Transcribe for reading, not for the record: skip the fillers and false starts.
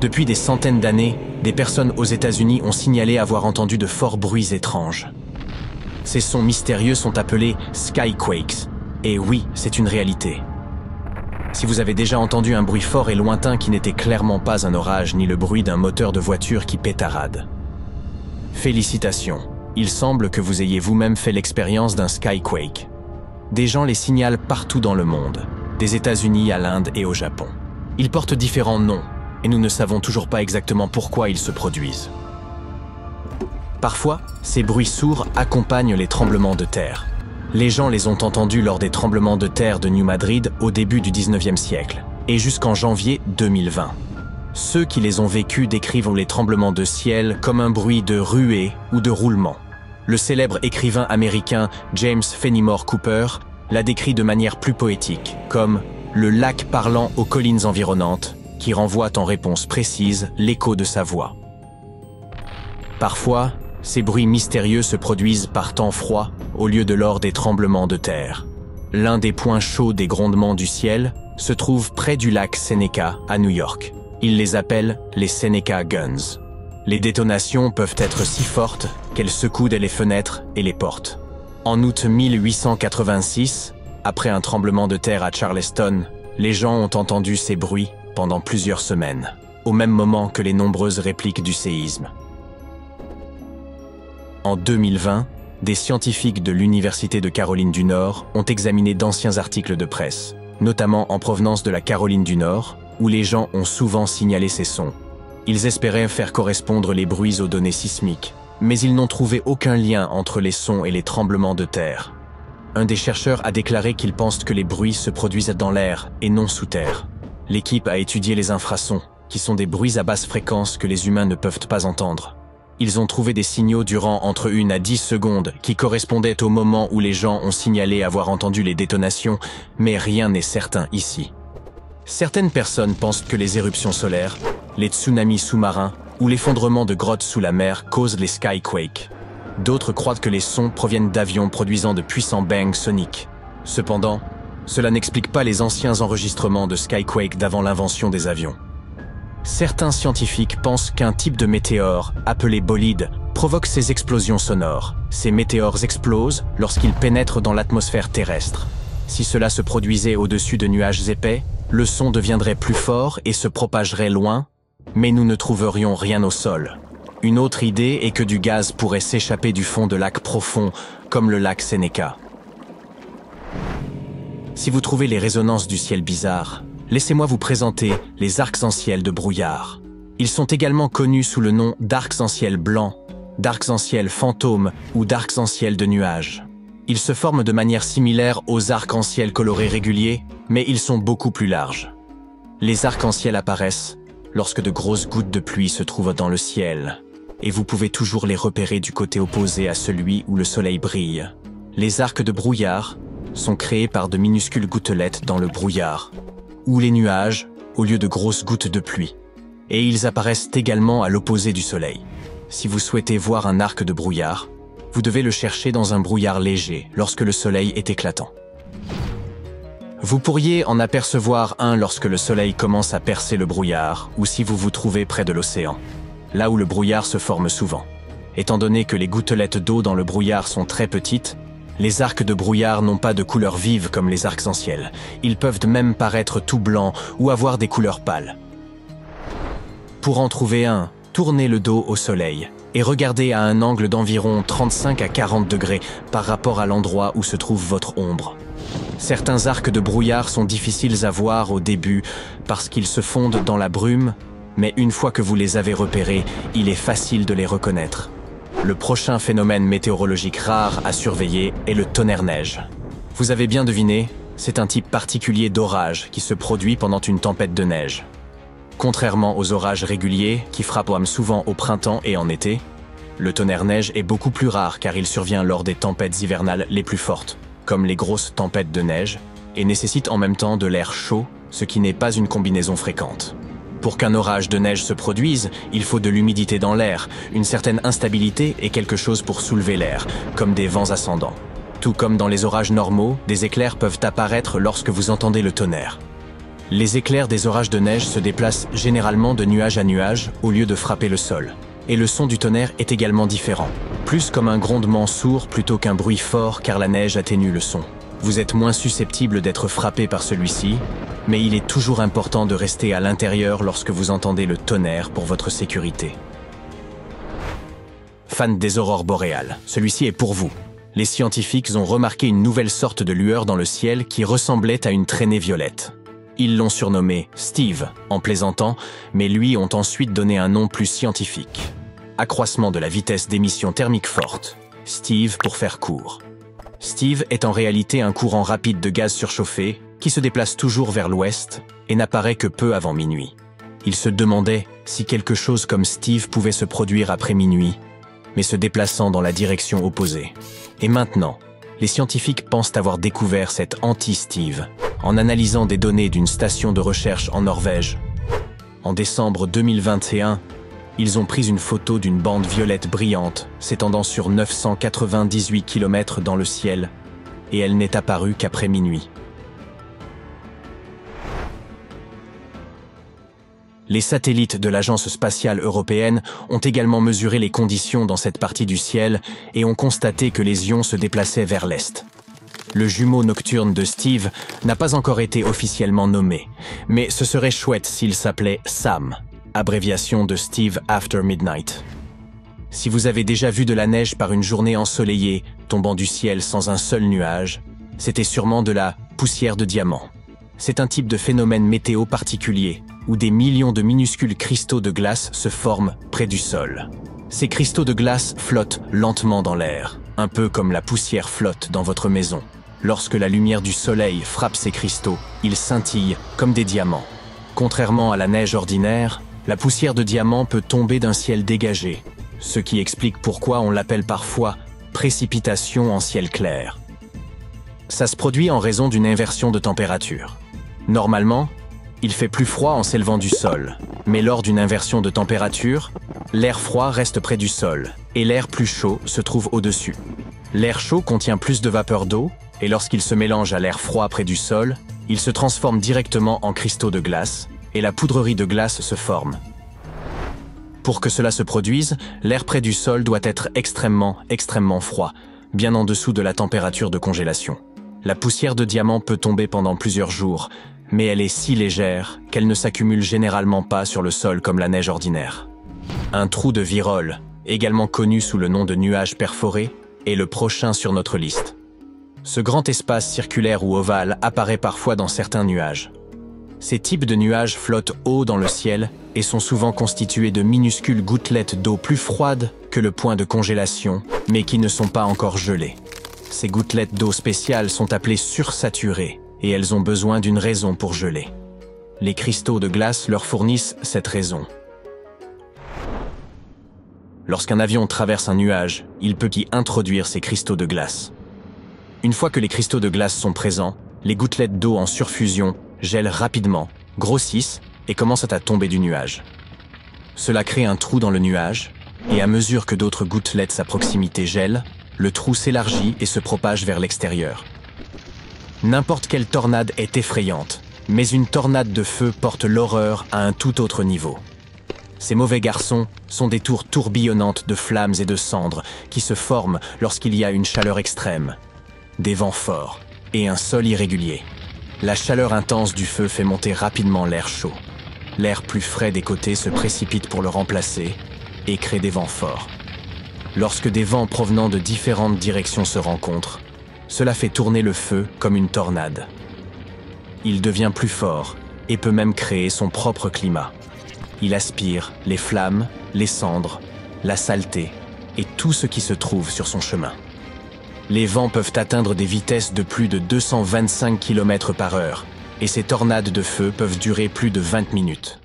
Depuis des centaines d'années, des personnes aux États-Unis ont signalé avoir entendu de forts bruits étranges. Ces sons mystérieux sont appelés skyquakes. Et oui, c'est une réalité. Si vous avez déjà entendu un bruit fort et lointain qui n'était clairement pas un orage ni le bruit d'un moteur de voiture qui pétarade. Félicitations, il semble que vous ayez vous-même fait l'expérience d'un skyquake. Des gens les signalent partout dans le monde, des États-Unis à l'Inde et au Japon. Ils portent différents noms, et nous ne savons toujours pas exactement pourquoi ils se produisent. Parfois, ces bruits sourds accompagnent les tremblements de terre. Les gens les ont entendus lors des tremblements de terre de New Madrid au début du 19e siècle, et jusqu'en janvier 2020. Ceux qui les ont vécus décrivent les tremblements de ciel comme un bruit de ruée ou de roulement. Le célèbre écrivain américain James Fenimore Cooper l'a décrit de manière plus poétique, comme « le lac parlant aux collines environnantes » qui renvoie en réponse précise l'écho de sa voix. Parfois, ces bruits mystérieux se produisent par temps froid au lieu de lors des tremblements de terre. L'un des points chauds des grondements du ciel se trouve près du lac Seneca à New York. Ils les appellent les Seneca Guns. Les détonations peuvent être si fortes qu'elles secouent les fenêtres et les portes. En août 1886, après un tremblement de terre à Charleston, les gens ont entendu ces bruits pendant plusieurs semaines, au même moment que les nombreuses répliques du séisme. En 2020, des scientifiques de l'Université de Caroline du Nord ont examiné d'anciens articles de presse, notamment en provenance de la Caroline du Nord, où les gens ont souvent signalé ces sons. Ils espéraient faire correspondre les bruits aux données sismiques, mais ils n'ont trouvé aucun lien entre les sons et les tremblements de terre. Un des chercheurs a déclaré qu'il pense que les bruits se produisent dans l'air et non sous terre. L'équipe a étudié les infrasons, qui sont des bruits à basse fréquence que les humains ne peuvent pas entendre. Ils ont trouvé des signaux durant entre 1 à 10 secondes qui correspondaient au moment où les gens ont signalé avoir entendu les détonations, mais rien n'est certain ici. Certaines personnes pensent que les éruptions solaires, les tsunamis sous-marins ou l'effondrement de grottes sous la mer causent les skyquakes. D'autres croient que les sons proviennent d'avions produisant de puissants bangs soniques. Cependant, cela n'explique pas les anciens enregistrements de skyquakes d'avant l'invention des avions. Certains scientifiques pensent qu'un type de météore, appelé bolide, provoque ces explosions sonores. Ces météores explosent lorsqu'ils pénètrent dans l'atmosphère terrestre. Si cela se produisait au-dessus de nuages épais, le son deviendrait plus fort et se propagerait loin, mais nous ne trouverions rien au sol. Une autre idée est que du gaz pourrait s'échapper du fond de lacs profonds, comme le lac Seneca. Si vous trouvez les résonances du ciel bizarres, laissez-moi vous présenter les arcs-en-ciel de brouillard. Ils sont également connus sous le nom d'arcs-en-ciel blancs, d'arcs-en-ciel fantômes ou d'arcs-en-ciel de nuages. Ils se forment de manière similaire aux arcs-en-ciel colorés réguliers, mais ils sont beaucoup plus larges. Les arcs-en-ciel apparaissent lorsque de grosses gouttes de pluie se trouvent dans le ciel, et vous pouvez toujours les repérer du côté opposé à celui où le soleil brille. Les arcs de brouillard sont créés par de minuscules gouttelettes dans le brouillard, ou les nuages au lieu de grosses gouttes de pluie. Et ils apparaissent également à l'opposé du soleil. Si vous souhaitez voir un arc de brouillard, vous devez le chercher dans un brouillard léger lorsque le soleil est éclatant. Vous pourriez en apercevoir un lorsque le soleil commence à percer le brouillard ou si vous vous trouvez près de l'océan, là où le brouillard se forme souvent. Étant donné que les gouttelettes d'eau dans le brouillard sont très petites, les arcs de brouillard n'ont pas de couleur vive comme les arcs-en-ciel. Ils peuvent même paraître tout blancs ou avoir des couleurs pâles. Pour en trouver un, tournez le dos au soleil et regardez à un angle d'environ 35 à 40 degrés par rapport à l'endroit où se trouve votre ombre. Certains arcs de brouillard sont difficiles à voir au début parce qu'ils se fondent dans la brume, mais une fois que vous les avez repérés, il est facile de les reconnaître. Le prochain phénomène météorologique rare à surveiller est le tonnerre-neige. Vous avez bien deviné, c'est un type particulier d'orage qui se produit pendant une tempête de neige. Contrairement aux orages réguliers qui frappent souvent au printemps et en été, le tonnerre-neige est beaucoup plus rare car il survient lors des tempêtes hivernales les plus fortes, comme les grosses tempêtes de neige, et nécessite en même temps de l'air chaud, ce qui n'est pas une combinaison fréquente. Pour qu'un orage de neige se produise, il faut de l'humidité dans l'air, une certaine instabilité et quelque chose pour soulever l'air, comme des vents ascendants. Tout comme dans les orages normaux, des éclairs peuvent apparaître lorsque vous entendez le tonnerre. Les éclairs des orages de neige se déplacent généralement de nuage à nuage au lieu de frapper le sol. Et le son du tonnerre est également différent, plus comme un grondement sourd plutôt qu'un bruit fort car la neige atténue le son. Vous êtes moins susceptible d'être frappé par celui-ci, mais il est toujours important de rester à l'intérieur lorsque vous entendez le tonnerre pour votre sécurité. Fan des aurores boréales, celui-ci est pour vous. Les scientifiques ont remarqué une nouvelle sorte de lueur dans le ciel qui ressemblait à une traînée violette. Ils l'ont surnommé Steve, en plaisantant, mais lui ont ensuite donné un nom plus scientifique. Accroissement de la vitesse d'émission thermique forte. Steve pour faire court. Steve est en réalité un courant rapide de gaz surchauffé qui se déplace toujours vers l'ouest et n'apparaît que peu avant minuit. Il se demandait si quelque chose comme Steve pouvait se produire après minuit, mais se déplaçant dans la direction opposée. Et maintenant, les scientifiques pensent avoir découvert cet anti-Steve en analysant des données d'une station de recherche en Norvège. En décembre 2021, ils ont pris une photo d'une bande violette brillante s'étendant sur 998 km dans le ciel, et elle n'est apparue qu'après minuit. Les satellites de l'Agence spatiale européenne ont également mesuré les conditions dans cette partie du ciel et ont constaté que les ions se déplaçaient vers l'est. Le jumeau nocturne de Steve n'a pas encore été officiellement nommé, mais ce serait chouette s'il s'appelait SAM, abréviation de Steve After Midnight. Si vous avez déjà vu de la neige par une journée ensoleillée tombant du ciel sans un seul nuage, c'était sûrement de la poussière de diamant. C'est un type de phénomène météo particulier, où des millions de minuscules cristaux de glace se forment près du sol. Ces cristaux de glace flottent lentement dans l'air, un peu comme la poussière flotte dans votre maison. Lorsque la lumière du soleil frappe ces cristaux, ils scintillent comme des diamants. Contrairement à la neige ordinaire, la poussière de diamant peut tomber d'un ciel dégagé, ce qui explique pourquoi on l'appelle parfois précipitation en ciel clair. Ça se produit en raison d'une inversion de température. Normalement, il fait plus froid en s'élevant du sol, mais lors d'une inversion de température, l'air froid reste près du sol et l'air plus chaud se trouve au-dessus. L'air chaud contient plus de vapeur d'eau et lorsqu'il se mélange à l'air froid près du sol, il se transforme directement en cristaux de glace et la poudrerie de glace se forme. Pour que cela se produise, l'air près du sol doit être extrêmement froid, bien en dessous de la température de congélation. La poussière de diamant peut tomber pendant plusieurs jours, mais elle est si légère qu'elle ne s'accumule généralement pas sur le sol comme la neige ordinaire. Un trou de Virol, également connu sous le nom de nuage perforé, est le prochain sur notre liste. Ce grand espace circulaire ou ovale apparaît parfois dans certains nuages. Ces types de nuages flottent haut dans le ciel et sont souvent constitués de minuscules gouttelettes d'eau plus froides que le point de congélation, mais qui ne sont pas encore gelées. Ces gouttelettes d'eau spéciales sont appelées sursaturées et elles ont besoin d'une raison pour geler. Les cristaux de glace leur fournissent cette raison. Lorsqu'un avion traverse un nuage, il peut y introduire ces cristaux de glace. Une fois que les cristaux de glace sont présents, les gouttelettes d'eau en surfusion gèlent rapidement, grossissent et commencent à tomber du nuage. Cela crée un trou dans le nuage, et à mesure que d'autres gouttelettes à proximité gèlent, le trou s'élargit et se propage vers l'extérieur. N'importe quelle tornade est effrayante, mais une tornade de feu porte l'horreur à un tout autre niveau. Ces mauvais garçons sont des tours tourbillonnantes de flammes et de cendres qui se forment lorsqu'il y a une chaleur extrême, des vents forts et un sol irrégulier. La chaleur intense du feu fait monter rapidement l'air chaud. L'air plus frais des côtés se précipite pour le remplacer et crée des vents forts. Lorsque des vents provenant de différentes directions se rencontrent, cela fait tourner le feu comme une tornade. Il devient plus fort et peut même créer son propre climat. Il aspire les flammes, les cendres, la saleté et tout ce qui se trouve sur son chemin. Les vents peuvent atteindre des vitesses de plus de 225 km/h et ces tornades de feu peuvent durer plus de 20 minutes.